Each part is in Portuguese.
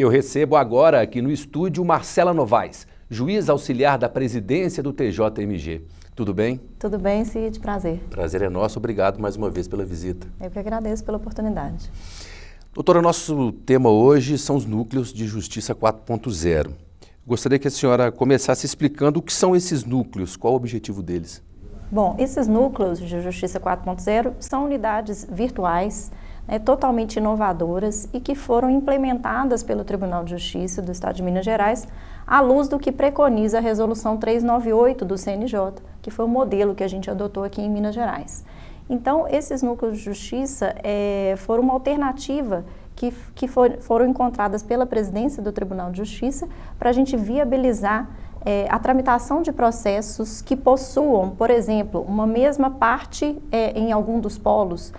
Eu recebo agora aqui no estúdio Marcela Novaes, juiz auxiliar da presidência do TJMG. Tudo bem? Tudo bem, Cid, prazer. Prazer é nosso, obrigado mais uma vez pela visita. Eu que agradeço pela oportunidade. Doutora, nosso tema hoje são os núcleos de justiça 4.0. Gostaria que a senhora começasse explicando o que são esses núcleos, qual o objetivo deles. Bom, esses núcleos de justiça 4.0 são unidades virtuais, totalmente inovadoras e que foram implementadas pelo Tribunal de Justiça do Estado de Minas Gerais à luz do que preconiza a Resolução 398 do CNJ, que foi o modelo que a gente adotou aqui em Minas Gerais. Então, esses núcleos de justiça foram uma alternativa que foram encontradas pela presidência do Tribunal de Justiça para a gente viabilizar a tramitação de processos que possuam, por exemplo, uma mesma parte em algum dos polos,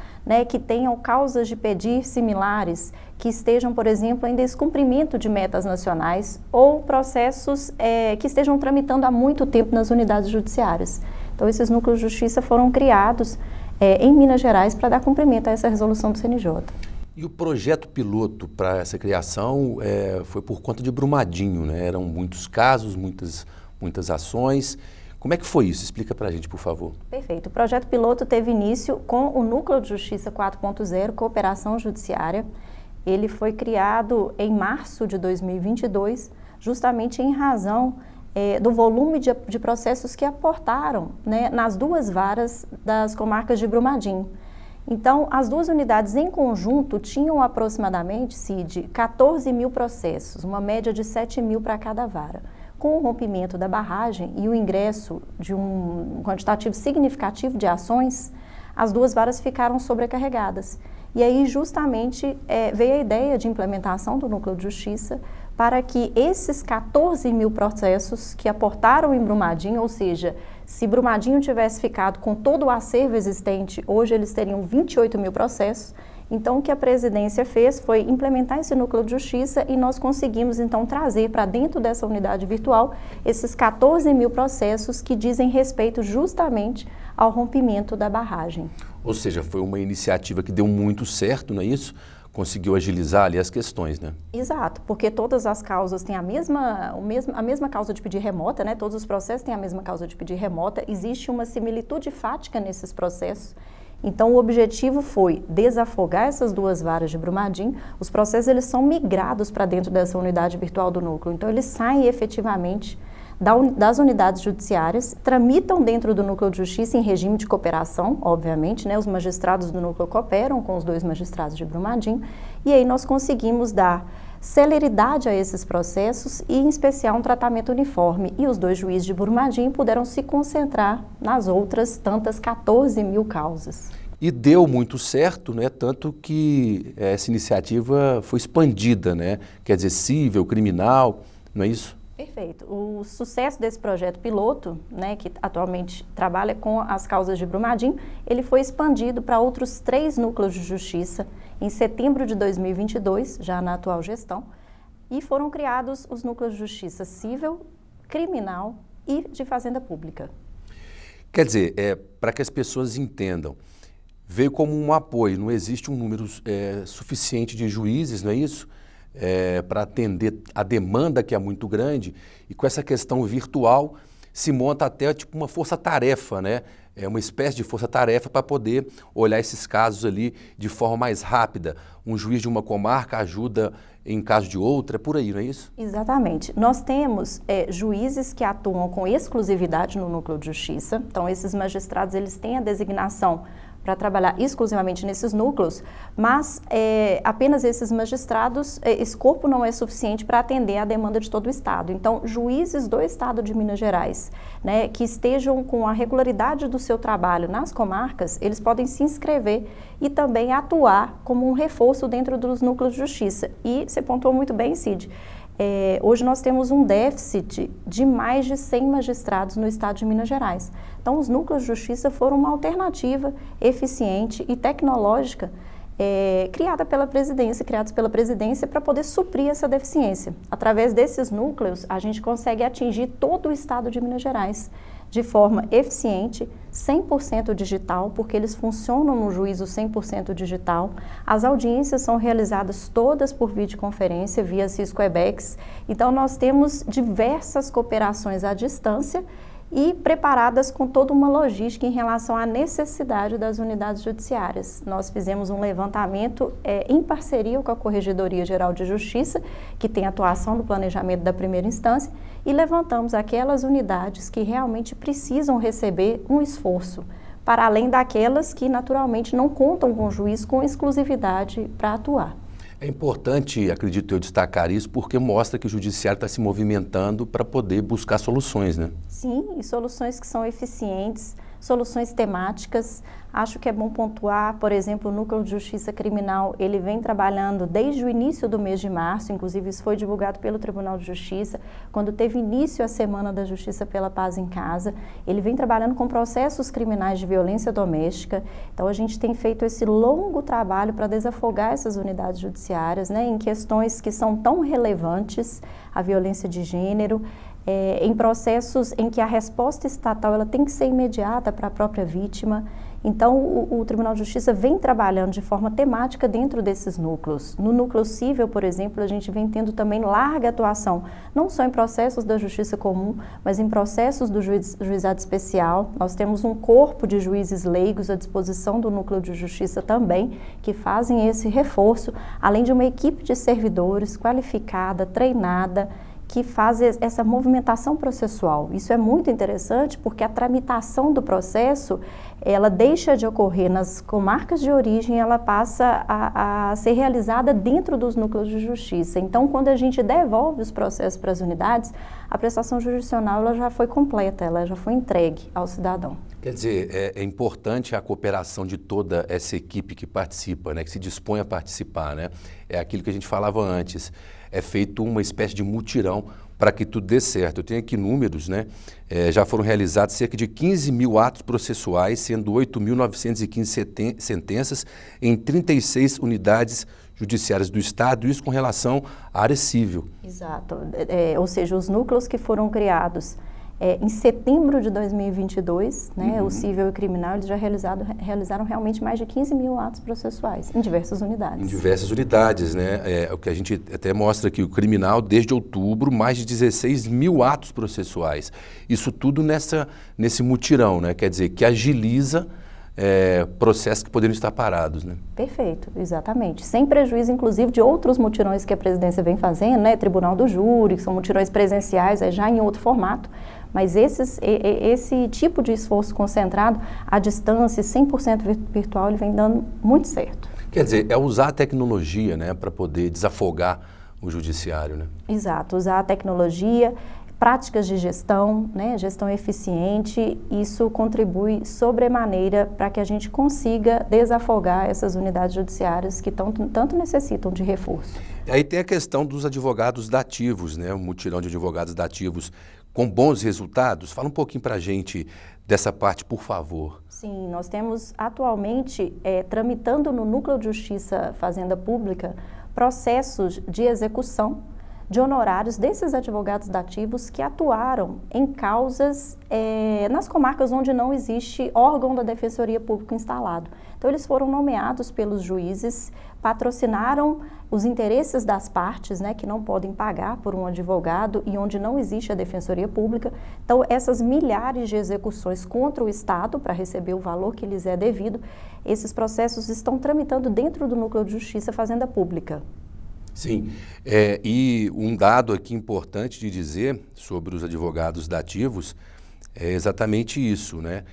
que tenham causas de pedir similares, que estejam, por exemplo, em descumprimento de metas nacionais ou processos que estejam tramitando há muito tempo nas unidades judiciárias. Então, esses núcleos de justiça foram criados em Minas Gerais para dar cumprimento a essa resolução do CNJ. E o projeto piloto para essa criação foi por conta de Brumadinho, né? Eram muitos casos, muitas ações. Como é que foi isso? Explica para a gente, por favor. Perfeito. O projeto piloto teve início com o Núcleo de Justiça 4.0, Cooperação Judiciária. Ele foi criado em março de 2022, justamente em razão do volume de processos que aportaram, nas duas varas das comarcas de Brumadinho. Então, as duas unidades em conjunto tinham aproximadamente, Cid, 14 mil processos, uma média de 7 mil para cada vara. Com o rompimento da barragem e o ingresso de um quantitativo significativo de ações, as duas varas ficaram sobrecarregadas. E aí, justamente, veio a ideia de implementação do Núcleo de Justiça para que esses 14 mil processos que aportaram em Brumadinho, ou seja, se Brumadinho tivesse ficado com todo o acervo existente, hoje eles teriam 28 mil processos. Então, o que a presidência fez foi implementar esse núcleo de justiça e nós conseguimos, então, trazer para dentro dessa unidade virtual esses 14 mil processos que dizem respeito justamente ao rompimento da barragem. Ou seja, foi uma iniciativa que deu muito certo, não é isso? Conseguiu agilizar ali as questões, né? Exato, porque todas as causas têm a mesma causa de pedir remota, Todos os processos têm a mesma causa de pedir remota. Existe uma similitude fática nesses processos. Então, o objetivo foi desafogar essas duas varas de Brumadinho. Os processos, eles são migrados para dentro dessa unidade virtual do núcleo. Então, eles saem efetivamente das unidades judiciárias, tramitam dentro do núcleo de justiça em regime de cooperação, obviamente, Os magistrados do núcleo cooperam com os dois magistrados de Brumadinho, e aí nós conseguimos dar celeridade a esses processos e, em especial, um tratamento uniforme. E os dois juízes de Brumadinho puderam se concentrar nas outras tantas 14 mil causas. E deu muito certo, Tanto que essa iniciativa foi expandida, Quer dizer, cível, criminal, não é isso? Perfeito. O sucesso desse projeto piloto, que atualmente trabalha com as causas de Brumadinho, ele foi expandido para outros 3 núcleos de justiça em setembro de 2022, já na atual gestão, e foram criados os núcleos de justiça cível, criminal e de fazenda pública. Quer dizer, para que as pessoas entendam, veio como um apoio, não existe um número suficiente de juízes, não é isso? Para atender a demanda que é muito grande, e com essa questão virtual se monta até tipo uma força-tarefa, É uma espécie de força-tarefa para poder olhar esses casos ali de forma mais rápida. Um juiz de uma comarca ajuda em caso de outra, por aí, não é isso? Exatamente. Nós temos juízes que atuam com exclusividade no núcleo de justiça. Então, esses magistrados, eles têm a designação para trabalhar exclusivamente nesses núcleos, mas apenas esses magistrados, esse corpo não é suficiente para atender a demanda de todo o Estado. Então, juízes do Estado de Minas Gerais, que estejam com a regularidade do seu trabalho nas comarcas, eles podem se inscrever e também atuar como um reforço dentro dos núcleos de justiça. E você pontuou muito bem, Cid, hoje nós temos um déficit de mais de 100 magistrados no Estado de Minas Gerais. Então, os núcleos de justiça foram uma alternativa eficiente e tecnológica criados pela presidência para poder suprir essa deficiência. Através desses núcleos, a gente consegue atingir todo o Estado de Minas Gerais. de forma eficiente, 100% digital, porque eles funcionam no juízo 100% digital. As audiências são realizadas todas por videoconferência, via Cisco Webex. Então, nós temos diversas cooperações à distância e preparadas com toda uma logística em relação à necessidade das unidades judiciárias. Nós fizemos um levantamento em parceria com a Corregedoria Geral de Justiça, que tem atuação no planejamento da primeira instância, e levantamos aquelas unidades que realmente precisam receber um esforço, para além daquelas que naturalmente não contam com o juiz com exclusividade para atuar. É importante, acredito eu, destacar isso, porque mostra que o judiciário está se movimentando para poder buscar soluções, né? Sim, e soluções que são eficientes, soluções temáticas. Acho que é bom pontuar, por exemplo, o Núcleo de Justiça Criminal, ele vem trabalhando desde o início do mês de março, inclusive isso foi divulgado pelo Tribunal de Justiça, quando teve início a Semana da Justiça pela Paz em Casa. Ele vem trabalhando com processos criminais de violência doméstica. Então, a gente tem feito esse longo trabalho para desafogar essas unidades judiciárias, né, em questões que são tão relevantes, a violência de gênero, em processos em que a resposta estatal ela tem que ser imediata para a própria vítima. Então, o Tribunal de Justiça vem trabalhando de forma temática dentro desses núcleos. No núcleo civil, por exemplo, a gente vem tendo também larga atuação, não só em processos da Justiça Comum, mas em processos do Juizado Especial. Nós temos um corpo de juízes leigos à disposição do Núcleo de Justiça também, que fazem esse reforço, além de uma equipe de servidores qualificada, treinada, que faz essa movimentação processual. Isso é muito interessante porque a tramitação do processo, ela deixa de ocorrer nas comarcas de origem, ela passa a ser realizada dentro dos núcleos de justiça. Então, quando a gente devolve os processos para as unidades, a prestação jurisdicional ela já foi completa, ela já foi entregue ao cidadão. Quer dizer, é importante a cooperação de toda essa equipe que participa, né, que se dispõe a participar, né? É aquilo que a gente falava antes, é feito uma espécie de mutirão para que tudo dê certo. Eu tenho aqui números, né? Já foram realizados cerca de 15 mil atos processuais, sendo 8.915 sentenças em 36 unidades judiciárias do Estado, isso com relação à área civil. Exato, ou seja, os núcleos que foram criados em setembro de 2022, né, o civil e o criminal, eles já realizaram realmente mais de 15 mil atos processuais em diversas unidades. Em diversas unidades, né? O que a gente até mostra aqui, o criminal, desde outubro, mais de 16 mil atos processuais. Isso tudo nesse mutirão, né? Quer dizer, que agiliza processos que poderiam estar parados, né? Perfeito, exatamente. Sem prejuízo, inclusive, de outros mutirões que a presidência vem fazendo, né? Tribunal do Júri, que são mutirões presenciais, já em outro formato. Mas esse tipo de esforço concentrado à distância, 100% virtual, ele vem dando muito certo. Quer dizer, é usar a tecnologia, né, para poder desafogar o judiciário, né? Exato, usar a tecnologia, práticas de gestão, né, gestão eficiente, isso contribui sobremaneira para que a gente consiga desafogar essas unidades judiciárias que tanto necessitam de reforço. Aí tem a questão dos advogados dativos, né, o mutirão de advogados dativos com bons resultados. Fala um pouquinho para a gente dessa parte, por favor. Sim, nós temos atualmente, tramitando no Núcleo de Justiça Fazenda Pública, processos de execução de honorários desses advogados dativos que atuaram em causas nas comarcas onde não existe órgão da Defensoria Pública instalado. Então, eles foram nomeados pelos juízes, patrocinaram os interesses das partes, né, que não podem pagar por um advogado e onde não existe a Defensoria Pública. Então, essas milhares de execuções contra o Estado para receber o valor que lhes é devido, esses processos estão tramitando dentro do Núcleo de Justiça Fazenda Pública. Sim, e um dado aqui importante de dizer sobre os advogados dativos é exatamente isso, né?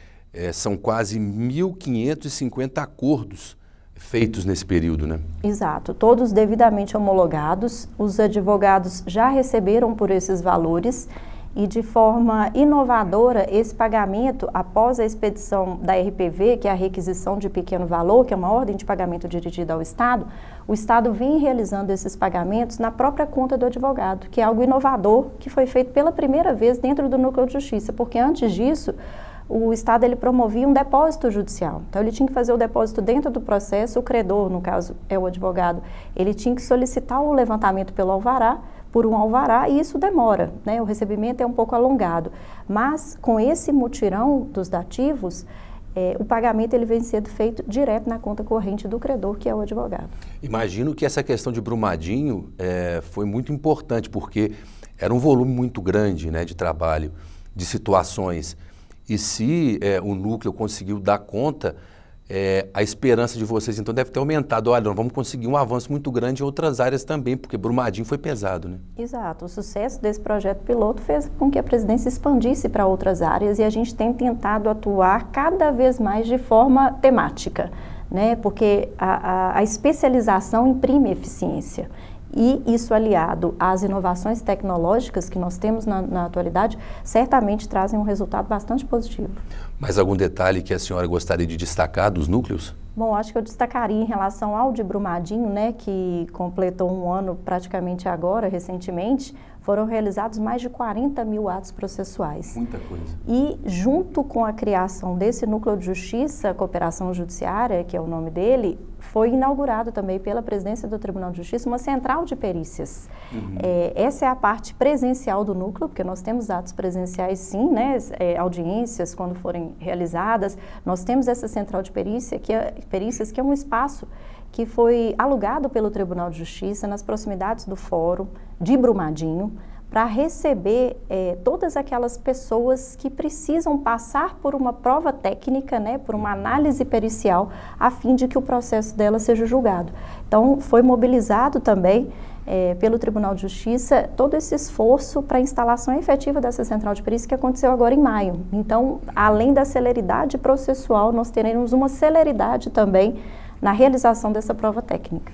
São quase 1.550 acordos feitos nesse período, né? Exato, todos devidamente homologados, os advogados já receberam por esses valores e de forma inovadora esse pagamento após a expedição da RPV, que é a requisição de pequeno valor, que é uma ordem de pagamento dirigida ao Estado, o Estado vem realizando esses pagamentos na própria conta do advogado, que é algo inovador, que foi feito pela primeira vez dentro do Núcleo de Justiça, porque antes disso o Estado ele promovia um depósito judicial. Então, ele tinha que fazer o depósito dentro do processo, o credor, no caso, é o advogado, ele tinha que solicitar o levantamento pelo alvará, por um alvará e isso demora, né? O recebimento é um pouco alongado. Mas com esse mutirão dos dativos, o pagamento ele vem sendo feito direto na conta corrente do credor, que é o advogado. Imagino que essa questão de Brumadinho foi muito importante, porque era um volume muito grande, né, de trabalho, de situações. E se o núcleo conseguiu dar conta, a esperança de vocês então deve ter aumentado. Olha, nós vamos conseguir um avanço muito grande em outras áreas também, porque Brumadinho foi pesado, né? Exato. O sucesso desse projeto piloto fez com que a presidência expandisse para outras áreas e a gente tem tentado atuar cada vez mais de forma temática, né? Porque a especialização imprime eficiência. E isso aliado às inovações tecnológicas que nós temos na atualidade, certamente trazem um resultado bastante positivo. Mais algum detalhe que a senhora gostaria de destacar dos núcleos? Bom, acho que eu destacaria em relação ao de Brumadinho, né, que completou um ano praticamente agora, recentemente, foram realizados mais de 40 mil atos processuais. Muita coisa. E junto com a criação desse Núcleo de Justiça, Cooperação Judiciária, que é o nome dele, foi inaugurado também pela presidência do Tribunal de Justiça uma central de perícias. Essa é a parte presencial do núcleo, porque nós temos atos presenciais sim, né, audiências quando forem realizadas. Nós temos essa central de perícias, que é um espaço que foi alugado pelo Tribunal de Justiça nas proximidades do Fórum de Brumadinho, para receber todas aquelas pessoas que precisam passar por uma prova técnica, né, por uma análise pericial, a fim de que o processo dela seja julgado. Então, foi mobilizado também pelo Tribunal de Justiça todo esse esforço para a instalação efetiva dessa central de perícia que aconteceu agora em maio. Então, além da celeridade processual, nós teremos uma celeridade também na realização dessa prova técnica.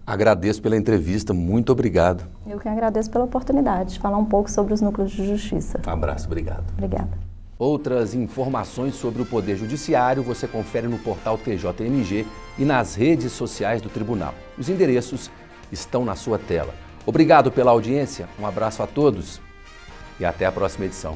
Agradeço pela entrevista, muito obrigado. Eu que agradeço pela oportunidade de falar um pouco sobre os núcleos de justiça. Um abraço, obrigado. Obrigada. Outras informações sobre o Poder Judiciário você confere no portal TJMG e nas redes sociais do Tribunal. Os endereços estão na sua tela. Obrigado pela audiência, um abraço a todos e até a próxima edição.